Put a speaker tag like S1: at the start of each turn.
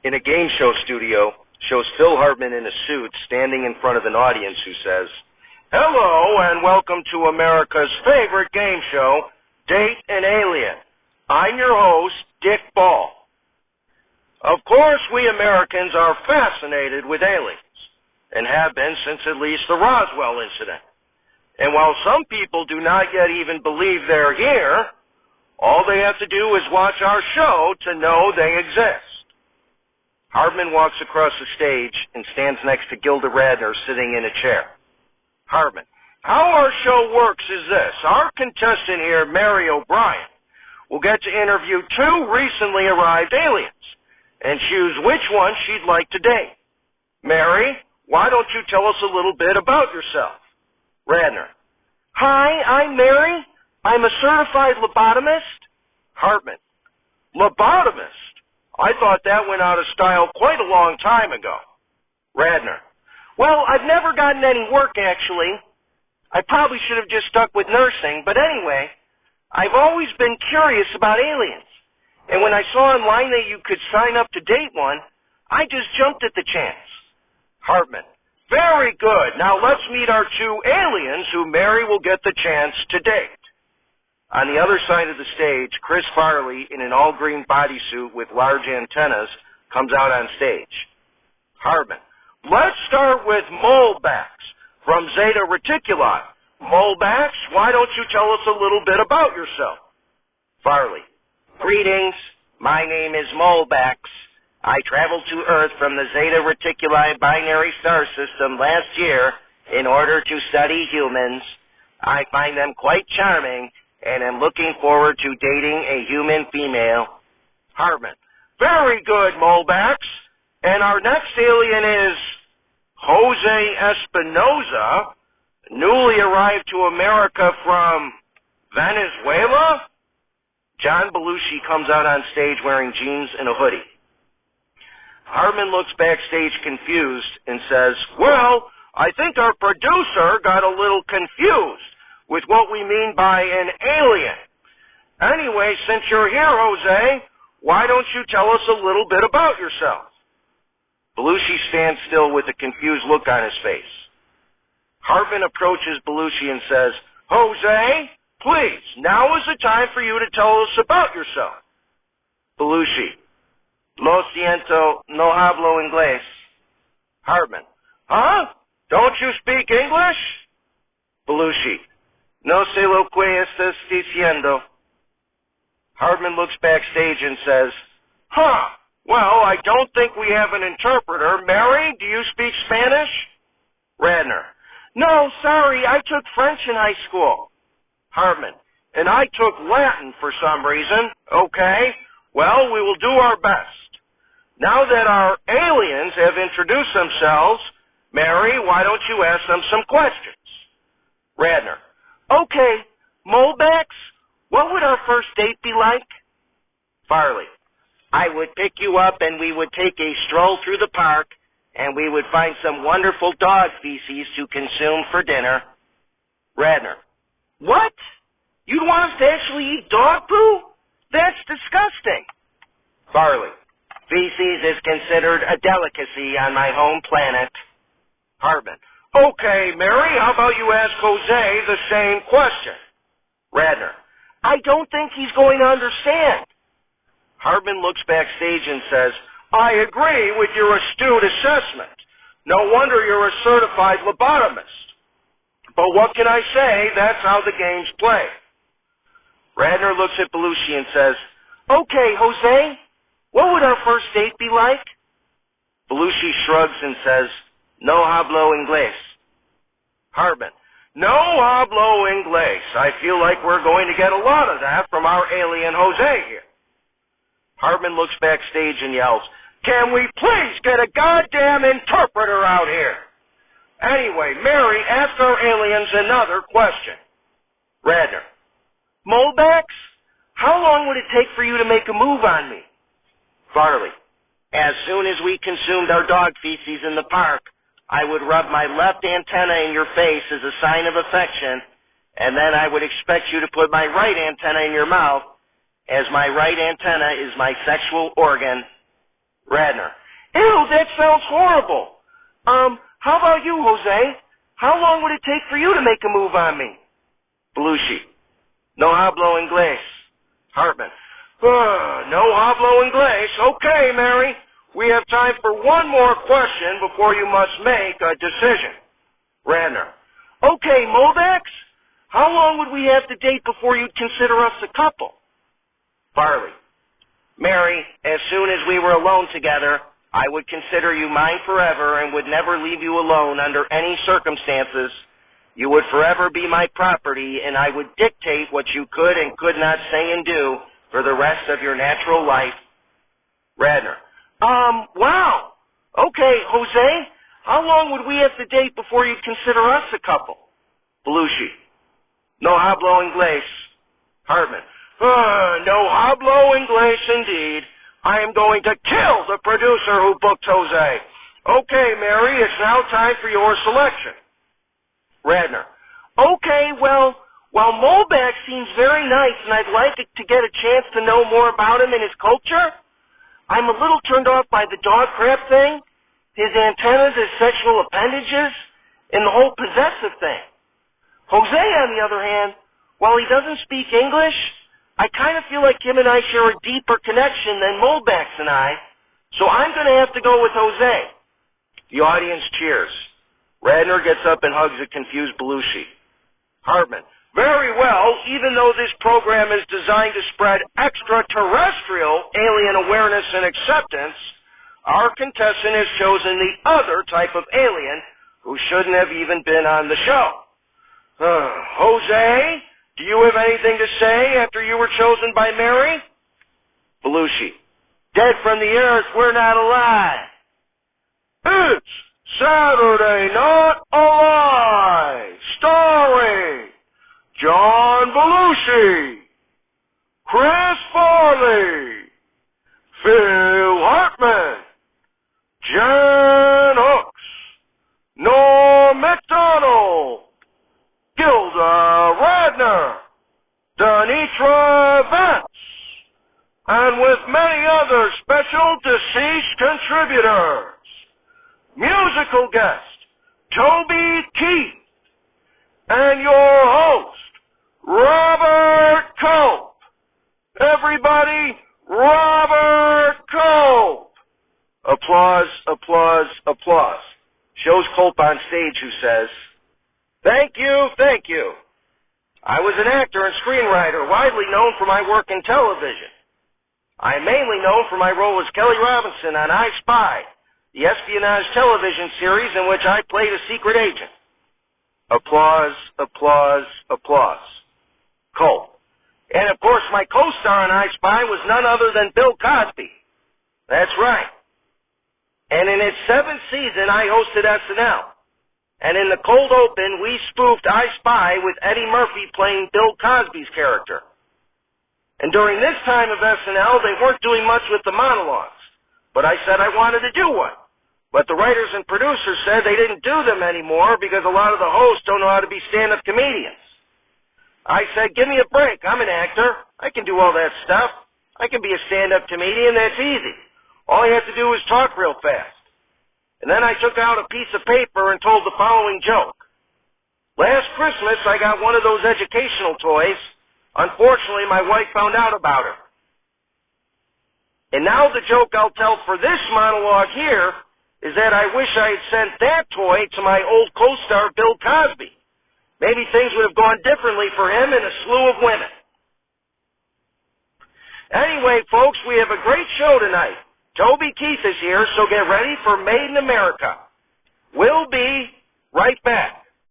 S1: In a game show studio, shows Phil Hartman in a suit standing in front of an audience who says, "Hello and welcome to America's favorite game show, Date an Alien. I'm your host, Dick Ball. Of course, we Americans are fascinated with aliens, and have been since at least the Roswell incident. And while some people do not yet even believe they're here, all they have to do is watch our show to know they exist." Hartman walks across the stage and stands next to Gilda Radner sitting in a chair. Hartman: "How our show works is this. Our contestant here, Mary O'Brien, will get to interview two recently arrived aliens and choose which one she'd like to date. Mary, why don't you tell us a little bit about yourself?" Radner: "Hi, I'm Mary. I'm a certified lobotomist." Hartman: "Lobotomist? I thought that went out of style quite a long time ago." Radner: "Well, I've never gotten any work, actually. I probably should have just stuck with nursing, but anyway, I've always been curious about aliens, and when I saw online that you could sign up to date one, I just jumped at the chance." Hartman: "Very good. Now let's meet our two aliens who Mary will get the chance to date." On the other side of the stage, Chris Farley, in an all-green bodysuit with large antennas, comes out on stage. Hartman: "Let's start with Molbax from Zeta Reticuli. Molbax, why don't you tell us a little bit about yourself?" Farley: "Greetings. My name is Molbax. I traveled to Earth from the Zeta Reticuli binary star system last year in order to study humans. I find them quite charming and am looking forward to dating a human female." Hartman: "Very good, Molbax. And our next alien is Jose Espinoza, newly arrived to America from Venezuela." John Belushi comes out on stage wearing jeans and a hoodie. Hartman looks backstage confused and says, "Well, I think our producer got a little confused with what we mean by an alien. Anyway, since you're here, Jose, why don't you tell us a little bit about yourself?" Belushi stands still with a confused look on his face. Hartman approaches Belushi and says, "Jose, please, now is the time for you to tell us about yourself." Belushi: "Lo siento, no hablo inglés." Hartman: "Huh? Don't you speak English?" Belushi: "No sé lo que estás diciendo." Hartman looks backstage and says, "Huh, well, I don't think we have an interpreter. Mary, do you speak Spanish?" Radner: "No, sorry, I took French in high school." Hartman: "And I took Latin for some reason. Okay, well, we will do our best. Now that our aliens have introduced themselves, Mary, why don't you ask them some questions?" Radner: "Okay, Molbax, what would our first date be like?" Farley: "I would pick you up and we would take a stroll through the park and we would find some wonderful dog feces to consume for dinner." Radner: "What? You'd want us to actually eat dog poo? That's disgusting." Farley: "Feces is considered a delicacy on my home planet." Hartman: "Okay, Mary, how about you ask Jose the same question?" Radner: "I don't think he's going to understand." Hartman looks backstage and says, "I agree with your astute assessment. No wonder you're a certified lobotomist. But what can I say? That's how the game's played." Radner looks at Belushi and says, "Okay, Jose, what would our first date be like?" Belushi shrugs and says, "No hablo inglés." Hartman: "No hablo inglés. I feel like we're going to get a lot of that from our alien Jose here." Hartman looks backstage and yells, "Can we please get a goddamn interpreter out here? Anyway, Mary, ask our aliens another question." Radner: "Molbax, how long would it take for you to make a move on me?" Farley: "As soon as we consumed our dog feces in the park, I would rub my left antenna in your face as a sign of affection, and then I would expect you to put my right antenna in your mouth, as my right antenna is my sexual organ." Radner. Ew, that sounds horrible. How about you, Jose? How long would it take for you to make a move on me? Belushi. No hablo inglés. Hartman. No hablo inglés. Okay, Mary. We have time for one more question before you must make a decision. Radner. Okay, Mobex. How long would we have to date before you'd consider us a couple? Farley. Mary, as soon as we were alone together, I would consider you mine forever and would never leave you alone under any circumstances. You would forever be my property, and I would dictate what you could and could not say and do for the rest of your natural life. Radner. Wow. Okay, Jose, how long would we have to date before you'd consider us a couple? Belushi. No hablo inglés. Hartman. No hablo inglés indeed. I am going to kill the producer who booked Jose. Okay, Mary, it's now time for your selection. Radner. Okay, well, while Molbach seems very nice and I'd like to get a chance to know more about him and his culture, I'm a little turned off by the dog crap thing, his antennas, his sexual appendages, and the whole possessive thing. Jose, on the other hand, while he doesn't speak English, I kind of feel like him and I share a deeper connection than Molbach and I, so I'm going to have to go with Jose. The audience cheers. Radner gets up and hugs a confused Belushi. Hartman. Very well, even though this program is designed to spread extraterrestrial alien awareness and acceptance, our contestant has chosen the other type of alien who shouldn't have even been on the show. Jose, do you have anything to say after you were chosen by Mary? Belushi. Dead from the earth, we're not alive. It's Saturday Not Alive, starring John Belushi, Chris Farley, Phil Hartman, Jan Hooks, Norm MacDonald, Gilda Radner, Denitra Vance, and with many other special deceased contributors. Musical guest, Toby Keith, and your host, Robert Culp. Everybody, Robert Culp. Applause, applause, applause. Shows Culp on stage who says, Thank you, thank you. I was an actor and screenwriter, widely known for my work in television. I am mainly known for my role as Kelly Robinson on I Spy, the espionage television series in which I played a secret agent. Applause, applause, applause. Culp. And of course my co-star on I Spy was none other than Bill Cosby. That's right. And in its 7th season I hosted SNL. And in the cold open we spoofed I Spy with Eddie Murphy playing Bill Cosby's character. And during this time of SNL they weren't doing much with the monologues. But I said I wanted to do one. But the writers and producers said they didn't do them anymore because a lot of the hosts don't know how to be stand-up comedians. I said, give me a break. I'm an actor. I can do all that stuff. I can be a stand-up comedian. That's easy. All I have to do is talk real fast. And then I took out a piece of paper and told the following joke. Last Christmas, I got one of those educational toys. Unfortunately, my wife found out about it. And now the joke I'll tell for this monologue here is that I wish I had sent that toy to my old co-star Bill Cosby. Maybe things would have gone differently for him and a slew of women. Anyway, folks, we have a great show tonight. Toby Keith is here, so get ready for Made in America. We'll be right back.